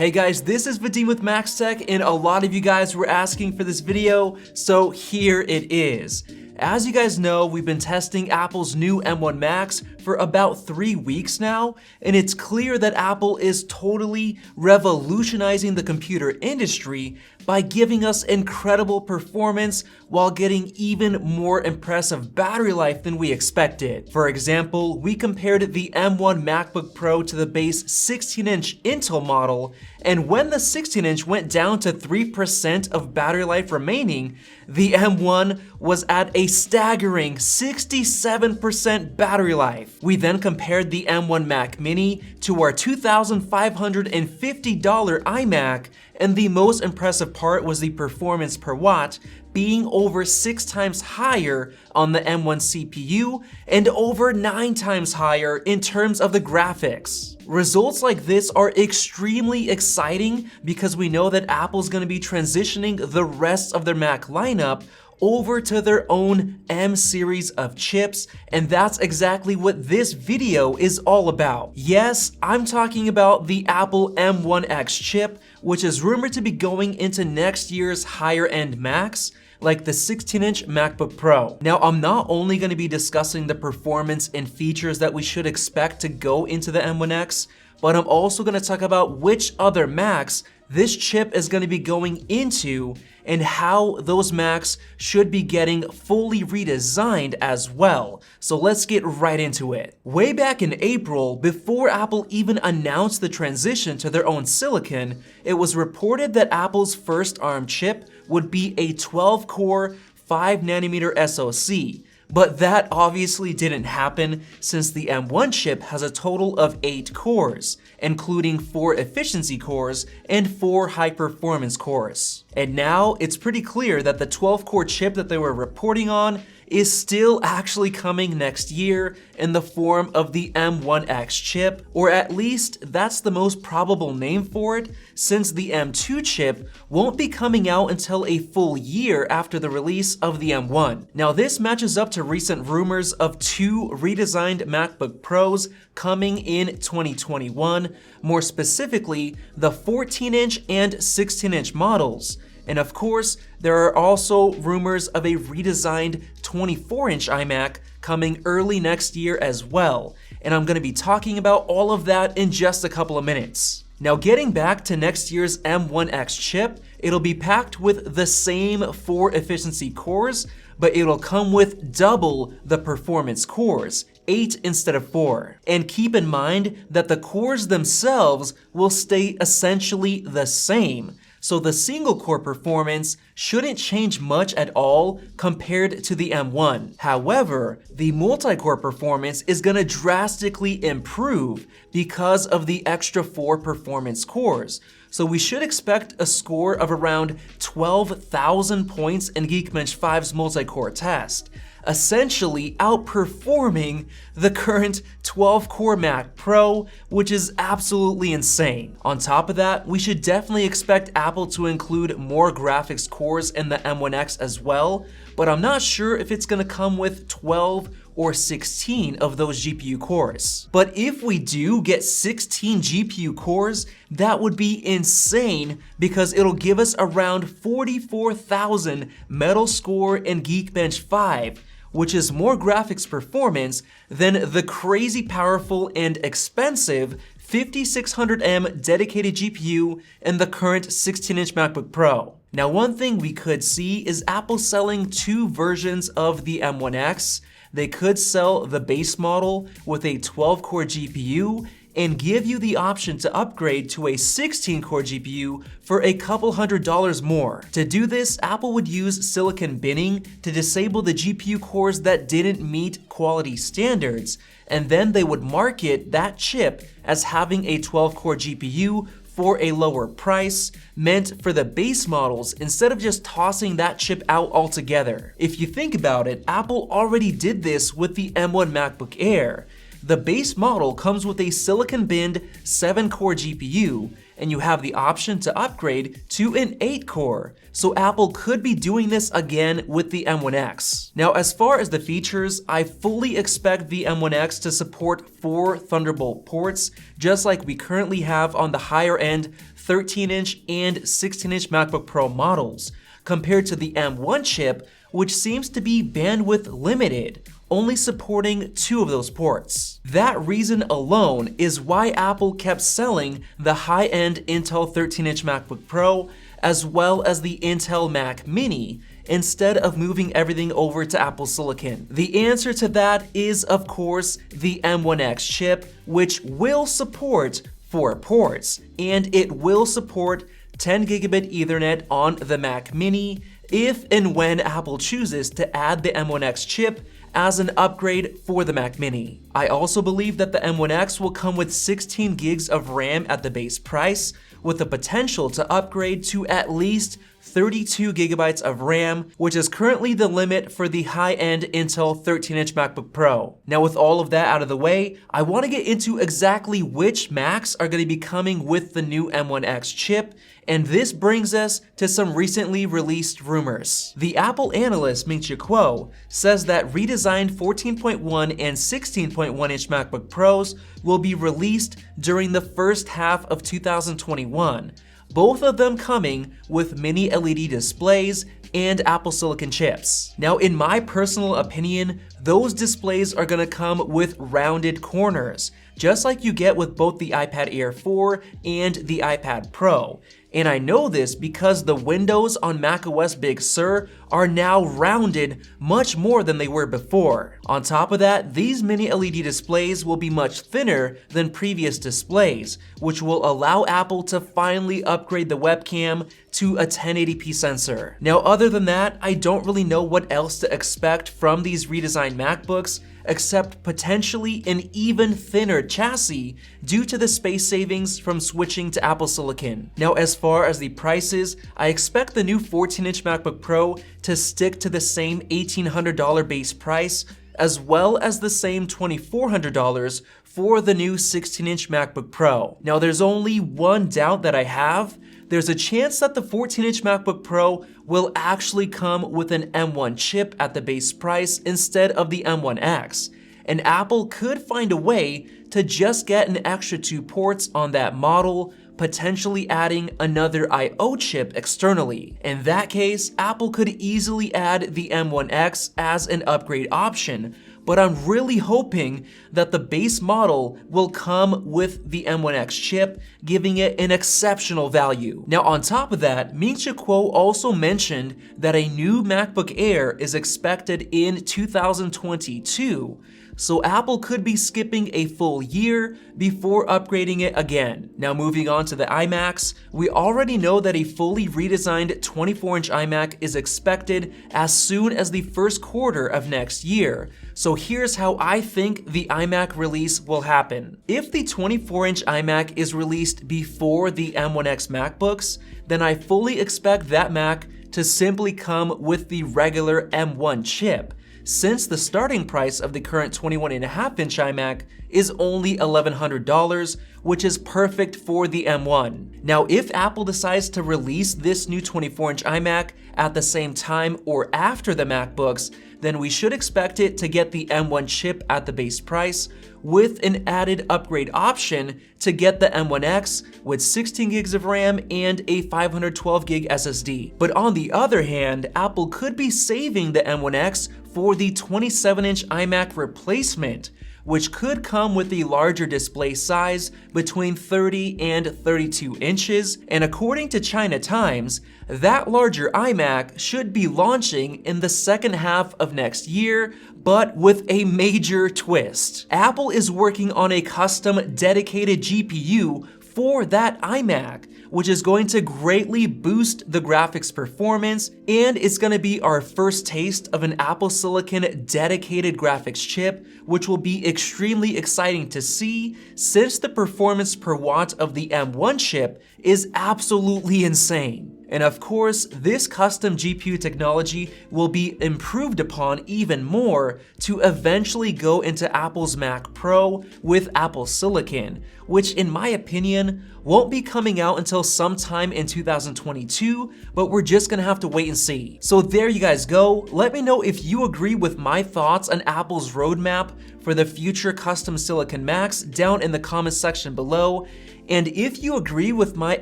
Hey guys, this is Vadim with Max Tech, and a lot of you guys were asking for this video, so here it is. As you guys know, we've been testing Apple's new M1 Max for about 3 weeks now, and it's clear that Apple is totally revolutionizing the computer industry by giving us incredible performance while getting even more impressive battery life than we expected. For example, we compared the M1 MacBook Pro to the base 16-inch Intel model, and when the 16-inch went down to 3% of battery life remaining, the M1 was at a staggering 67% battery life. We then compared the M1 Mac Mini to our $2,550 iMac, and the most impressive part was the performance per watt, being over 6 times higher on the M1 CPU and over 9 times higher in terms of the graphics. Results like this are extremely exciting because we know that Apple's going to be transitioning the rest of their Mac lineup over to their own M series of chips, and that's exactly what this video is all about. Yes, I'm talking about the Apple M1X chip, which is rumored to be going into next year's higher end Macs, like the 16-inch MacBook Pro. Now, I'm not only going to be discussing the performance and features that we should expect to go into the M1X, but I'm also going to talk about which other Macs this chip is going to be going into and how those Macs should be getting fully redesigned as well. So let's get right into it. Way back in April, before Apple even announced the transition to their own silicon, it was reported that Apple's first ARM chip would be a 12-core, 5nm SoC. But that obviously didn't happen since the M1 chip has a total of 8 cores, including 4 efficiency cores and 4 high-performance cores. And now it's pretty clear that the 12-core chip that they were reporting on is still actually coming next year in the form of the M1X chip, or at least that's the most probable name for it, since the M2 chip won't be coming out until a full year after the release of the M1. Now this matches up to recent rumors of 2 redesigned MacBook Pros coming in 2021, more specifically the 14-inch and 16-inch models. And of course, there are also rumors of a redesigned 24-inch iMac coming early next year as well. And I'm going to be talking about all of that in just a couple of minutes. Now, getting back to next year's M1X chip, it'll be packed with the same 4 efficiency cores, but it'll come with double the performance cores, 8 instead of 4. And keep in mind that the cores themselves will stay essentially the same. So the single core performance shouldn't change much at all compared to the M1. However, the multi-core performance is going to drastically improve because of the extra 4 performance cores. So we should expect a score of around 12,000 points in Geekbench 5's multi-core test, essentially outperforming the current 12-core Mac Pro, which is absolutely insane. On top of that, we should definitely expect Apple to include more graphics cores in the M1X as well, but I'm not sure if it's going to come with 12 or 16 of those GPU cores. But if we do get 16 GPU cores, that would be insane because it'll give us around 44,000 metal score in Geekbench 5, which is more graphics performance than the crazy powerful and expensive 5600M dedicated GPU in the current 16-inch MacBook Pro. Now, one thing we could see is Apple selling 2 versions of the M1X. They could sell the base model with a 12-core GPU and give you the option to upgrade to a 16-core GPU for a couple $100 more. To do this, Apple would use silicon binning to disable the GPU cores that didn't meet quality standards, and then they would market that chip as having a 12-core GPU for a lower price, meant for the base models instead of just tossing that chip out altogether. If you think about it, Apple already did this with the M1 MacBook Air. The base model comes with a silicon-binned 7-core GPU, and you have the option to upgrade to an 8-core. So Apple could be doing this again with the M1X. Now, as far as the features, I fully expect the M1X to support 4 Thunderbolt ports, just like we currently have on the higher-end 13-inch and 16-inch MacBook Pro models, compared to the M1 chip, which seems to be bandwidth limited, only supporting 2 of those ports. That reason alone is why Apple kept selling the high-end Intel 13-inch MacBook Pro as well as the Intel Mac Mini, instead of moving everything over to Apple Silicon. The answer to that is, of course, the M1X chip, which will support 4 ports, and it will support 10 gigabit Ethernet on the Mac Mini if and when Apple chooses to add the M1X chip as an upgrade for the Mac Mini. I also believe that the M1X will come with 16 gigs of RAM at the base price, with the potential to upgrade to at least 32 gigabytes of RAM, which is currently the limit for the high-end Intel 13-inch MacBook Pro. Now, with all of that out of the way, I want to get into exactly which Macs are going to be coming with the new M1X chip, and this brings us to some recently released rumors. The Apple analyst Ming-Chi Kuo says that redesigned 14.1 and 16.1-inch MacBook Pros will be released during the first half of 2021, both of them coming with mini LED displays and Apple Silicon chips. Now, in my personal opinion, those displays are gonna come with rounded corners, just like you get with both the iPad Air 4 and the iPad Pro. And I know this because the windows on macOS Big Sur are now rounded much more than they were before. On top of that, these mini LED displays will be much thinner than previous displays, which will allow Apple to finally upgrade the webcam to a 1080p sensor. Now, other than that, I don't really know what else to expect from these redesigned MacBooks, except potentially an even thinner chassis due to the space savings from switching to Apple Silicon. Now, as far as the prices, I expect the new 14-inch MacBook Pro to stick to the same $1,800 base price, as well as the same $2,400 for the new 16-inch MacBook Pro. Now, there's only one doubt that I have. There's a chance that the 14-inch MacBook Pro will actually come with an M1 chip at the base price instead of the M1X, and Apple could find a way to just get an extra 2 ports on that model, potentially adding another I/O chip externally. In that case, Apple could easily add the M1X as an upgrade option, but I'm really hoping that the base model will come with the M1X chip, giving it an exceptional value. Now, on top of that, Ming-Chi Kuo also mentioned that a new MacBook Air is expected in 2022, so Apple could be skipping a full year before upgrading it again. Now, moving on to the iMacs, we already know that a fully redesigned 24-inch iMac is expected as soon as the first quarter of next year. So here's how I think the iMac release will happen. If the 24-inch iMac is released before the M1X MacBooks, then I fully expect that Mac to simply come with the regular M1 chip, since the starting price of the current 21.5-inch iMac is only $1,100, which is perfect for the M1. Now, if Apple decides to release this new 24-inch iMac at the same time or after the MacBooks, then we should expect it to get the M1 chip at the base price, with an added upgrade option to get the M1X with 16 gigs of RAM and a 512 gig SSD. But on the other hand, Apple could be saving the M1X for the 27-inch iMac replacement, which could come with a larger display size between 30 and 32 inches, and according to China Times, that larger iMac should be launching in the second half of next year, but with a major twist. Apple is working on a custom dedicated GPU for that iMac, which is going to greatly boost the graphics performance, and it's going to be our first taste of an Apple Silicon dedicated graphics chip, which will be extremely exciting to see since the performance per watt of the M1 chip is absolutely insane. And of course, this custom GPU technology will be improved upon even more to eventually go into Apple's Mac Pro with Apple Silicon, which in my opinion won't be coming out until sometime in 2022, but we're just gonna have to wait and see. So there you guys go. Let me know if you agree with my thoughts on Apple's roadmap for the future custom silicon Macs down in the comments section below. And if you agree with my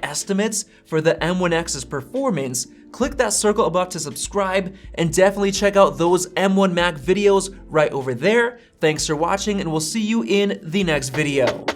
estimates for the M1X's performance, click that circle above to subscribe, and definitely check out those M1 Mac videos right over there. Thanks for watching, and we'll see you in the next video.